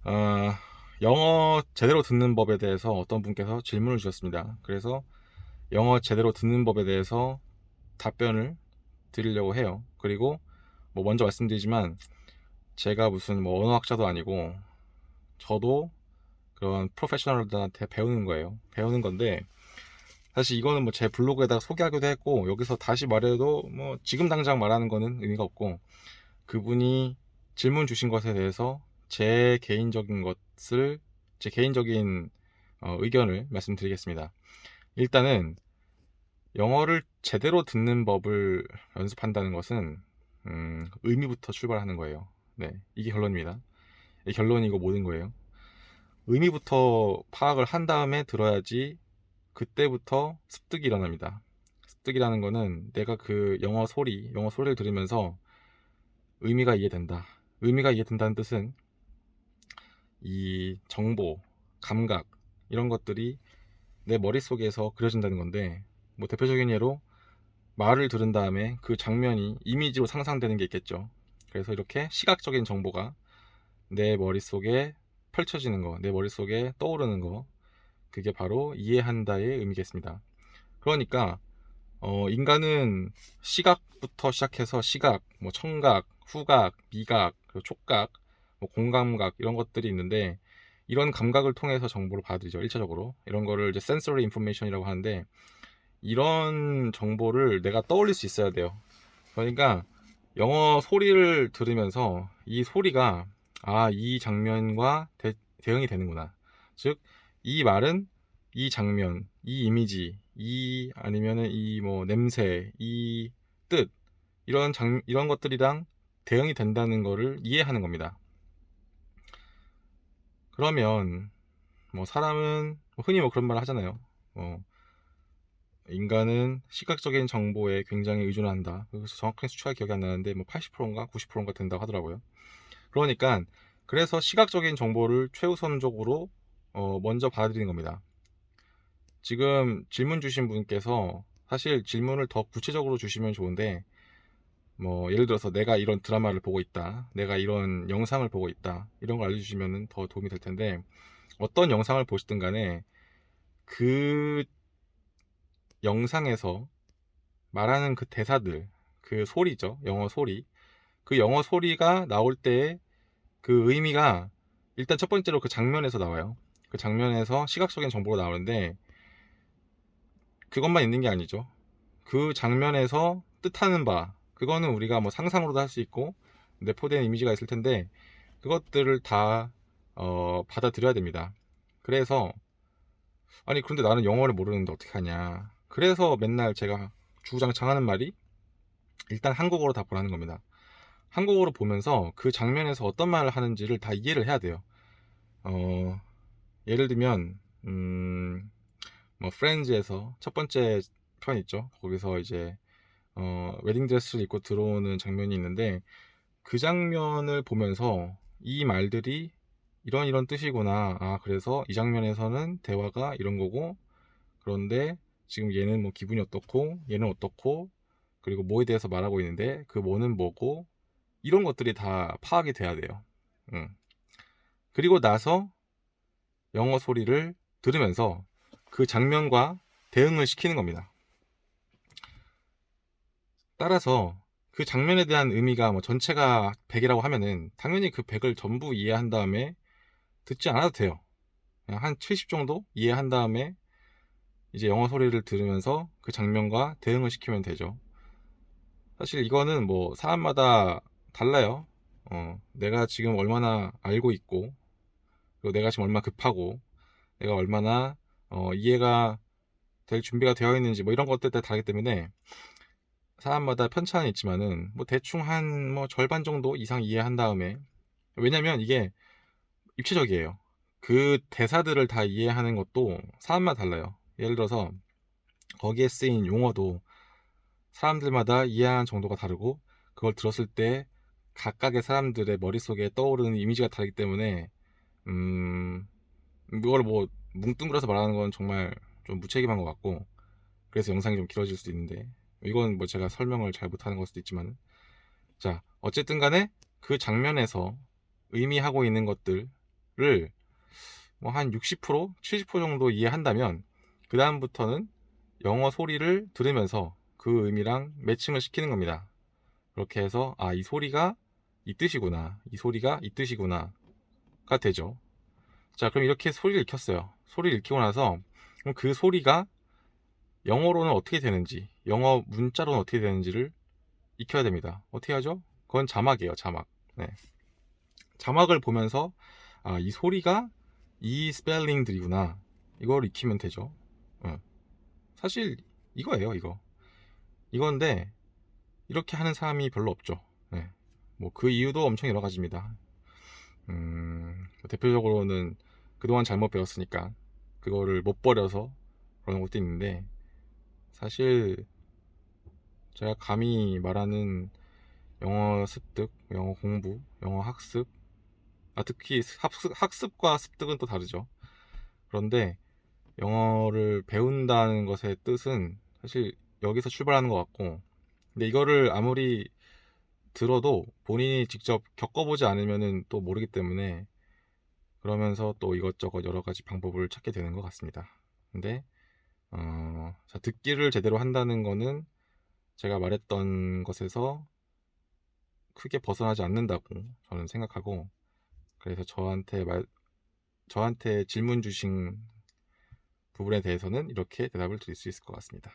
어, 영어 제대로 듣는 법에 대해서 어떤 분께서 질문을 주셨습니다. 그래서 영어 제대로 듣는 법에 대해서 답변을 드리려고 해요. 그리고 뭐 먼저 말씀드리지만 제가 무슨 뭐 언어학자도 아니고 저도 그런 프로페셔널들한테 배우는 거예요. 배우는 건데 사실 이거는 뭐 제 블로그에다가 소개하기도 했고 여기서 다시 말해도 뭐 지금 당장 말하는 거는 의미가 없고 그분이 질문 주신 것에 대해서 제 개인적인 것을 제 개인적인 의견을 말씀드리겠습니다. 일단은 영어를 제대로 듣는 법을 연습한다는 것은 의미부터 출발하는 거예요. 네, 이게 결론입니다. 이 결론이고 모든 거예요. 의미부터 파악을 한 다음에 들어야지 그때부터 습득이 일어납니다. 습득이라는 거는 내가 그 영어 소리를 들으면서 의미가 이해된다. 의미가 이해된다는 뜻은 이 정보, 감각 이런 것들이 내 머릿속에서 그려진다는 건데 뭐 대표적인 예로 말을 들은 다음에 그 장면이 이미지로 상상되는 게 있겠죠. 그래서 이렇게 시각적인 정보가 내 머릿속에 펼쳐지는 거, 내 머릿속에 떠오르는 거, 그게 바로 이해한다의 의미겠습니다. 그러니까 인간은 시각부터 시작해서 시각, 뭐 청각, 후각, 미각, 그리고 촉각, 뭐 공감각 이런 것들이 있는데 이런 감각을 통해서 정보를 받아들이죠. 1차적으로 이런 거를 이제 sensory information이라고 하는데 이런 정보를 내가 떠올릴 수 있어야 돼요. 그러니까 영어 소리를 들으면서 이 소리가 이 장면과 대응이 되는구나. 즉, 이 말은 이 장면, 이 이미지, 이 아니면은 이 뭐 냄새, 이 뜻, 이런 것들이랑 대응이 된다는 거를 이해하는 겁니다. 그러면 뭐 사람은 뭐 흔히 뭐 그런 말을 하잖아요. 인간은 시각적인 정보에 굉장히 의존한다. 그래서 정확한 수치가 기억이 안 나는데 뭐 80%인가 90%인가 된다고 하더라고요. 그러니까 그래서 시각적인 정보를 최우선적으로 먼저 받아들이는 겁니다. 지금 질문 주신 분께서 사실 질문을 더 구체적으로 주시면 좋은데 뭐 예를 들어서 내가 이런 드라마를 보고 있다, 내가 이런 영상을 보고 있다, 이런 걸 알려주시면 더 도움이 될 텐데 어떤 영상을 보시든 간에 그 영상에서 말하는 그 대사들, 그 소리죠, 영어 소리, 그 영어 소리가 나올 때의 그 의미가 일단 첫 번째로 그 장면에서 나와요. 그 장면에서 시각적인 정보가 나오는데 그것만 있는 게 아니죠. 그 장면에서 뜻하는 바, 그거는 우리가 뭐 상상으로도 할 수 있고 내포된 이미지가 있을 텐데 그것들을 다 받아들여야 됩니다. 그래서 아니 그런데 나는 영어를 모르는데 어떻게 하냐. 그래서 맨날 제가 주구장창 하는 말이 일단 한국어로 다 보라는 겁니다. 한국어로 보면서 그 장면에서 어떤 말을 하는지를 다 이해를 해야 돼요. 어, 예를 들면 뭐 프렌즈에서 첫 번째 편 있죠. 거기서 이제 웨딩 드레스를 입고 들어오는 장면이 있는데 그 장면을 보면서 이 말들이 이런 뜻이구나. 그래서 이 장면에서는 대화가 이런 거고 그런데 지금 얘는 뭐 기분이 어떻고 얘는 어떻고 그리고 뭐에 대해서 말하고 있는데 그 뭐는 뭐고 이런 것들이 다 파악이 돼야 돼요. 음. 그리고 나서 영어 소리를 들으면서 그 장면과 대응을 시키는 겁니다. 따라서 그 장면에 대한 의미가 뭐 전체가 100이라고 하면은 당연히 그 100을 전부 이해한 다음에 듣지 않아도 돼요. 그냥 한 70 정도 이해한 다음에 이제 영어 소리를 들으면서 그 장면과 대응을 시키면 되죠. 사실 이거는 뭐 사람마다 달라요. 내가 지금 얼마나 알고 있고 그리고 내가 지금 얼마나 급하고 내가 얼마나 이해가 될 준비가 되어 있는지 뭐 이런 것들에 따라 다르기 때문에 사람마다 편차는 있지만은 뭐 대충 한 뭐 절반 정도 이상 이해한 다음에 왜냐면 이게 입체적이에요. 그 대사들을 다 이해하는 것도 사람마다 달라요. 예를 들어서 거기에 쓰인 용어도 사람들마다 이해하는 정도가 다르고 그걸 들었을 때 각각의 사람들의 머릿속에 떠오르는 이미지가 다르기 때문에 이걸 뭐 뭉뚱그려서 말하는 건 정말 좀 무책임한 것 같고 그래서 영상이 좀 길어질 수도 있는데 이건 뭐 제가 설명을 잘 못하는 걸 수도 있지만 자 어쨌든 간에 그 장면에서 의미하고 있는 것들 뭐 한 60%, 70% 정도 이해한다면 그 다음부터는 영어 소리를 들으면서 그 의미랑 매칭을 시키는 겁니다. 그렇게 해서 이 소리가 이 뜻이구나, 이 소리가 이 뜻이구나가 되죠. 자, 그럼 이렇게 소리를 익혔어요. 소리를 익히고 나서 그럼 그 소리가 영어로는 어떻게 되는지, 영어 문자로는 어떻게 되는지를 익혀야 됩니다. 어떻게 하죠? 그건 자막이에요, 자막. 네. 자막을 보면서 이 소리가 이 스펠링들이구나, 이걸 익히면 되죠. 사실 이거예요, 이건데 이렇게 하는 사람이 별로 없죠. 네. 뭐 그 이유도 엄청 여러 가지입니다. 대표적으로는 그동안 잘못 배웠으니까 그거를 못 버려서 그런 것도 있는데, 사실 제가 감히 말하는 영어 습득, 영어 공부, 영어 학습, 특히 학습과 습득은 또 다르죠. 그런데 영어를 배운다는 것의 뜻은 사실 여기서 출발하는 것 같고, 근데 이거를 아무리 들어도 본인이 직접 겪어보지 않으면 또 모르기 때문에, 그러면서 또 이것저것 여러 가지 방법을 찾게 되는 것 같습니다. 근데 듣기를 제대로 한다는 거는 제가 말했던 것에서 크게 벗어나지 않는다고 저는 생각하고, 그래서 저한테 질문 주신 부분에 대해서는 이렇게 대답을 드릴 수 있을 것 같습니다.